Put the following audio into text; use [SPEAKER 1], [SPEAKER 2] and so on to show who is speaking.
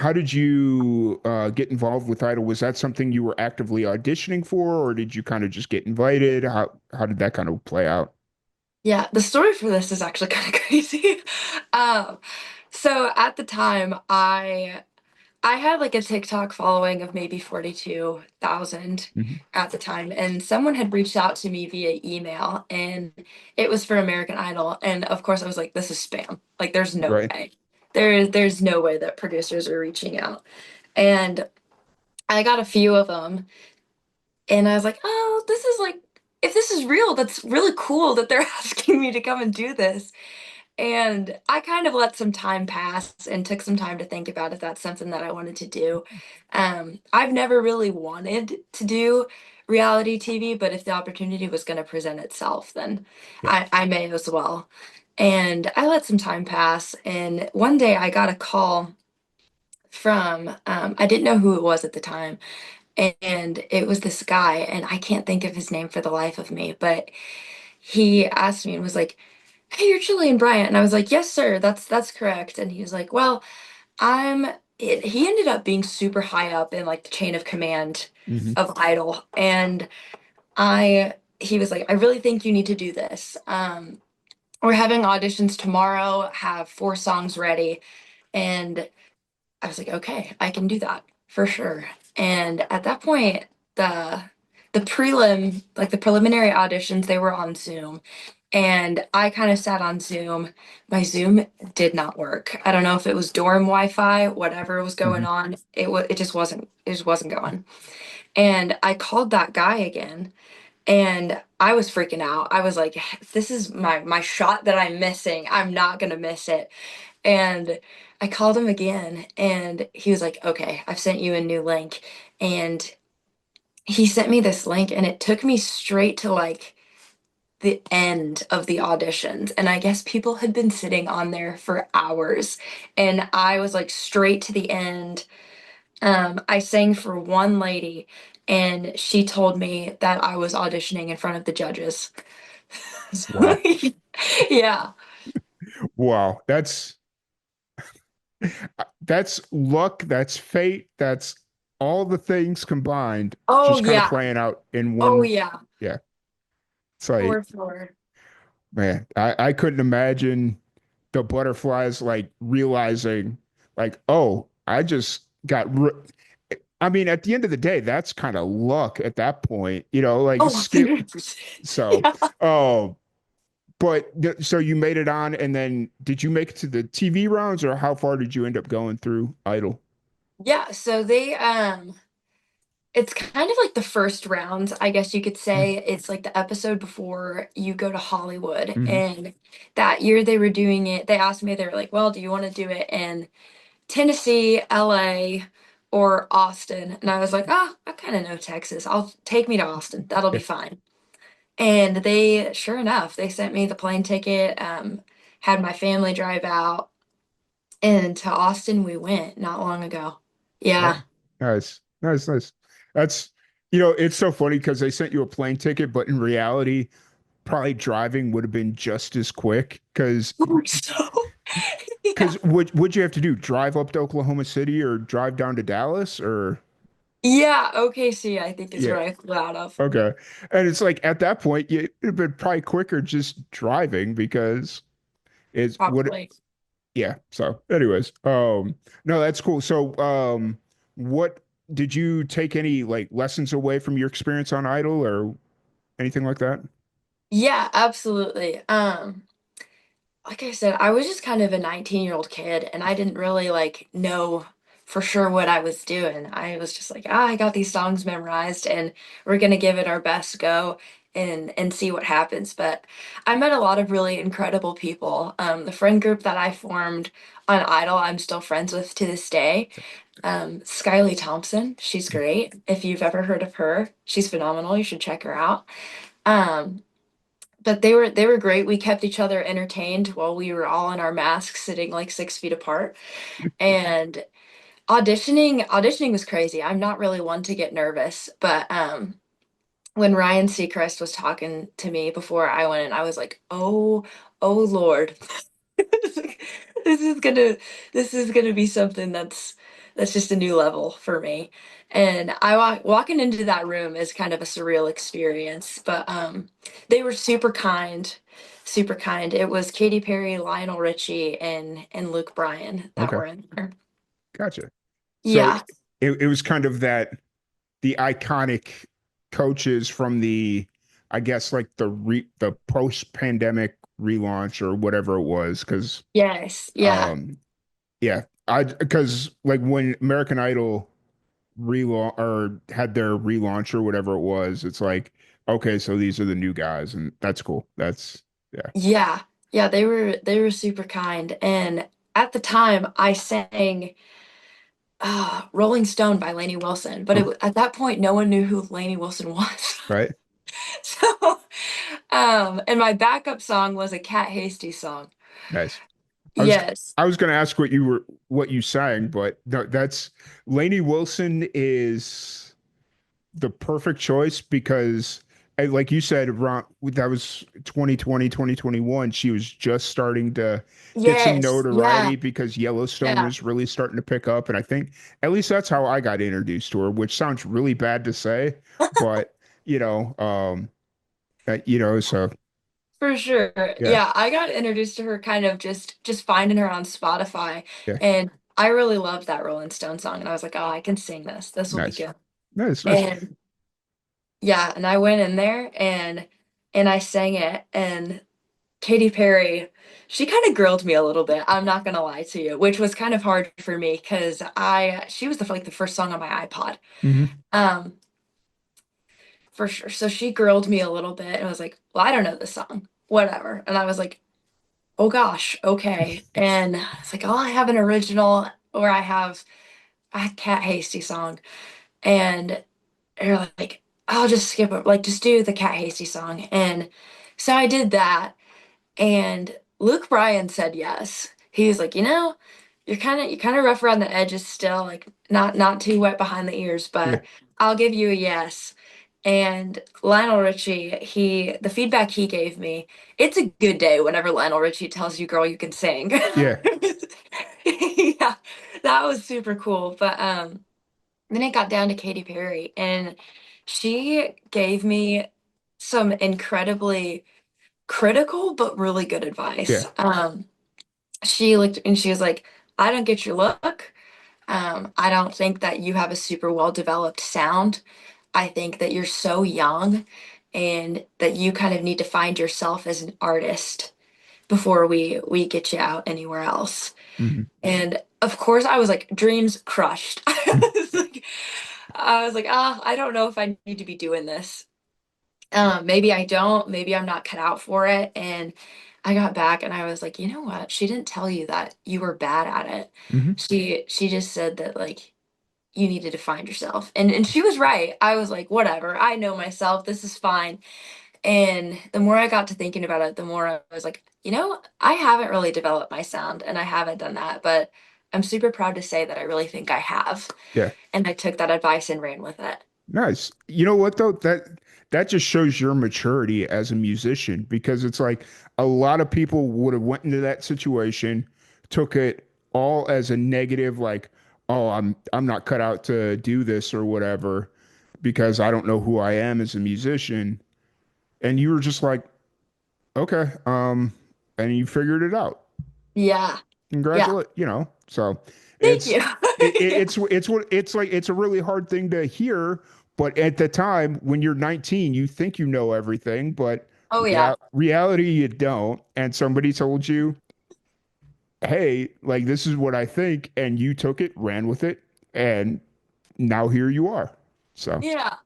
[SPEAKER 1] how did you get involved with Idol? Was that something you were actively auditioning for, or did you kind of just get invited? How did that kind of play out?
[SPEAKER 2] Yeah, the story for this is actually kind of crazy. Um, so at the time, I had like a TikTok following of maybe 42,000
[SPEAKER 1] Mhm.
[SPEAKER 2] at the time, and someone had reached out to me via email, and it was for American Idol, and of course I was like, this is spam. Like, there's no
[SPEAKER 1] Right.
[SPEAKER 2] way. There's no way that producers are reaching out. And I got a few of them, and I was like, oh, this is like, if this is real, that's really cool that they're asking me to come and do this. And I kind of let some time pass and took some time to think about if that's something that I wanted to do. I've never really wanted to do reality TV, but if the opportunity was going to present itself, then
[SPEAKER 1] Yeah.
[SPEAKER 2] I may as well. And I let some time pass. And one day I got a call from, I didn't know who it was at the time. And it was this guy, and I can't think of his name for the life of me, but he asked me and was like, hey, you're Jillian Bryant. And I was like, yes, sir, that's correct. And he was like, well, he ended up being super high up in like the chain of command
[SPEAKER 1] Hmm.
[SPEAKER 2] of Idol. And he was like, I really think you need to do this. We're having auditions tomorrow, have 4 songs ready. And I was like, okay, I can do that for sure. And at that point, the the preliminary auditions, they were on Zoom. And I kind of sat on Zoom. My Zoom did not work. I don't know if it was dorm Wi-Fi, whatever was going
[SPEAKER 1] Hmm.
[SPEAKER 2] on. It just wasn't going. And I called that guy again, and I was freaking out. I was like, this is my shot that I'm missing. I'm not gonna miss it. And I called him again, and he was like, okay, I've sent you a new link. And he sent me this link, and it took me straight to like the end of the auditions. And I guess people had been sitting on there for hours. And I was like straight to the end. I sang for one lady, and she told me that I was auditioning in front of the judges. So,
[SPEAKER 1] Wow.
[SPEAKER 2] yeah.
[SPEAKER 1] Wow. That's luck, that's fate, that's all the things combined,
[SPEAKER 2] Oh,
[SPEAKER 1] just kind of
[SPEAKER 2] yeah.
[SPEAKER 1] playing out in
[SPEAKER 2] Oh,
[SPEAKER 1] one.
[SPEAKER 2] yeah.
[SPEAKER 1] Yeah. It's like,
[SPEAKER 2] For sure.
[SPEAKER 1] man, I couldn't imagine the butterflies like realizing, like, oh, I just got. I mean, at the end of the day, that's kind of luck at that point, like
[SPEAKER 2] Oh,
[SPEAKER 1] skip.
[SPEAKER 2] 100%.
[SPEAKER 1] So,
[SPEAKER 2] Yeah.
[SPEAKER 1] oh, so you made it on, and then did you make it to the TV rounds, or how far did you end up going through Idol?
[SPEAKER 2] Yeah, so it's kind of like the first round, I guess you could say. It's like the episode before you go to Hollywood.
[SPEAKER 1] Mm-hmm.
[SPEAKER 2] And that year they were doing it, they asked me, they were like, well, do you want to do it in Tennessee, LA, or Austin? And I was like, oh, I kind of know Texas. I'll take me to Austin. That'll be
[SPEAKER 1] Yeah.
[SPEAKER 2] fine. And they, sure enough, they sent me the plane ticket, had my family drive out, and to Austin we went not long ago.
[SPEAKER 1] Yeah.
[SPEAKER 2] Yeah.
[SPEAKER 1] Nice. Nice. Nice. That's, it's so funny because they sent you a plane ticket, but in reality, probably driving would have been just as quick
[SPEAKER 2] So, yeah.
[SPEAKER 1] because would you have to do? Drive up to Oklahoma City or drive down to Dallas or
[SPEAKER 2] Yeah, OKC, I think is
[SPEAKER 1] yeah.
[SPEAKER 2] where I flew out of.
[SPEAKER 1] Okay. And it's like at that point, it'd have been probably quicker just driving because it's what
[SPEAKER 2] Probably.
[SPEAKER 1] yeah. So anyways, no, that's cool. So what did you take any like lessons away from your experience on Idol or anything like that?
[SPEAKER 2] Yeah, absolutely. Like I said, I was just kind of a 19-year-old kid, and I didn't really like know for sure what I was doing. I was just like, I got these songs memorized, and we're gonna give it our best go and see what happens. But I met a lot of really incredible people. The friend group that I formed on Idol, I'm still friends with to this day. Skyly Thompson, she's great. If you've ever heard of her, she's phenomenal. You should check her out. Um, but they were great. We kept each other entertained while we were all in our masks, sitting like 6 feet apart. And auditioning was crazy. I'm not really one to get nervous, but when Ryan Seacrest was talking to me before I went in, I was like, oh Lord, this is gonna this is gonna be something that's that's just a new level for me. And I walking into that room is kind of a surreal experience, but they were super kind, super kind. It was Katy Perry, Lionel Richie, and Luke Bryan that
[SPEAKER 1] Okay.
[SPEAKER 2] were in there.
[SPEAKER 1] Gotcha. So
[SPEAKER 2] Yeah.
[SPEAKER 1] it was kind of that the iconic coaches from the, I guess like the post pandemic relaunch or whatever it was, because
[SPEAKER 2] Yes. Yeah.
[SPEAKER 1] um yeah, I because like when American Idol relaunch or had their relaunch or whatever it was, it's like okay, so these are the new guys, and that's cool. That's yeah,
[SPEAKER 2] Yeah. Yeah, they were super kind. And at the time I sang Rolling Stone by Lainey Wilson, but
[SPEAKER 1] okay,
[SPEAKER 2] at that point no one knew who Lainey Wilson was.
[SPEAKER 1] right,
[SPEAKER 2] So and my backup song was a Cat Hasty song.
[SPEAKER 1] nice. I was
[SPEAKER 2] Yes.
[SPEAKER 1] I was going to ask what you sang, but that's Lainey Wilson is the perfect choice because like you said, around that was 2020, 2021. She was just starting to get some
[SPEAKER 2] Yes. Yeah.
[SPEAKER 1] notoriety because Yellowstone
[SPEAKER 2] Yeah.
[SPEAKER 1] was really starting to pick up. And I think at least that's how I got introduced to her, which sounds really bad to say, but you know, so
[SPEAKER 2] For sure.
[SPEAKER 1] yeah,
[SPEAKER 2] Yeah, I got introduced to her kind of just finding her on Spotify,
[SPEAKER 1] yeah,
[SPEAKER 2] and I really loved that Rolling Stone song, and I was like, "Oh, I can sing this. This will be
[SPEAKER 1] nice,
[SPEAKER 2] good."
[SPEAKER 1] nice.
[SPEAKER 2] And yeah, and I went in there and I sang it, and Katy Perry, she kind of grilled me a little bit. I'm not gonna lie to you, which was kind of hard for me because I she was the first song on my iPod.
[SPEAKER 1] Hmm.
[SPEAKER 2] Um, for sure. So she grilled me a little bit and was like, "Well, I don't know this song. Whatever." And I was like, oh gosh, okay. And it's like, oh, I have an original or I have a Cat Hasty song. And they're like, I'll just skip it, like just do the Cat Hasty song. And so I did that. And Luke Bryan said yes. He was like, you're kind of rough around the edges still, like not too wet behind the ears,
[SPEAKER 1] Yeah,
[SPEAKER 2] but I'll give you a yes. And Lionel Richie, the feedback he gave me, it's a good day whenever Lionel Richie tells you, girl, you can sing.
[SPEAKER 1] yeah,
[SPEAKER 2] Yeah, that was super cool. But then it got down to Katy Perry, and she gave me some incredibly critical but really good
[SPEAKER 1] yeah.
[SPEAKER 2] advice. She looked and she was like, I don't get your look. I don't think that you have a super well developed sound. I think that you're so young and that you kind of need to find yourself as an artist before we get you out anywhere else.
[SPEAKER 1] Hmm.
[SPEAKER 2] And of course I was like, dreams crushed. I was like, ah, I don't know if I need to be doing this. Maybe I don't, maybe I'm not cut out for it. And I got back and I was like, you know what? She didn't tell you that you were bad at it.
[SPEAKER 1] Hmm.
[SPEAKER 2] She just said that like you needed to find yourself. And she was right. I was like, whatever. I know myself. This is fine. And the more I got to thinking about it, the more I was like, I haven't really developed my sound and I haven't done that, but I'm super proud to say that I really think I have.
[SPEAKER 1] Yeah.
[SPEAKER 2] And I took that advice and ran with it.
[SPEAKER 1] Nice. You know what though? That just shows your maturity as a musician because it's like a lot of people would have went into that situation, took it all as a negative, like, oh, I'm not cut out to do this or whatever because I don't know who I am as a musician. And you were just like, okay, and you figured it out.
[SPEAKER 2] Yeah. Yeah.
[SPEAKER 1] Congratulate, so
[SPEAKER 2] Thank
[SPEAKER 1] it's
[SPEAKER 2] you.
[SPEAKER 1] it's what it's like it's a really hard thing to hear, but at the time when you're 19 you think you know everything, but
[SPEAKER 2] Oh yeah.
[SPEAKER 1] reality you don't, and somebody told you, hey, like this is what I think, and you took it, ran with it, and now here you are. So
[SPEAKER 2] Yeah.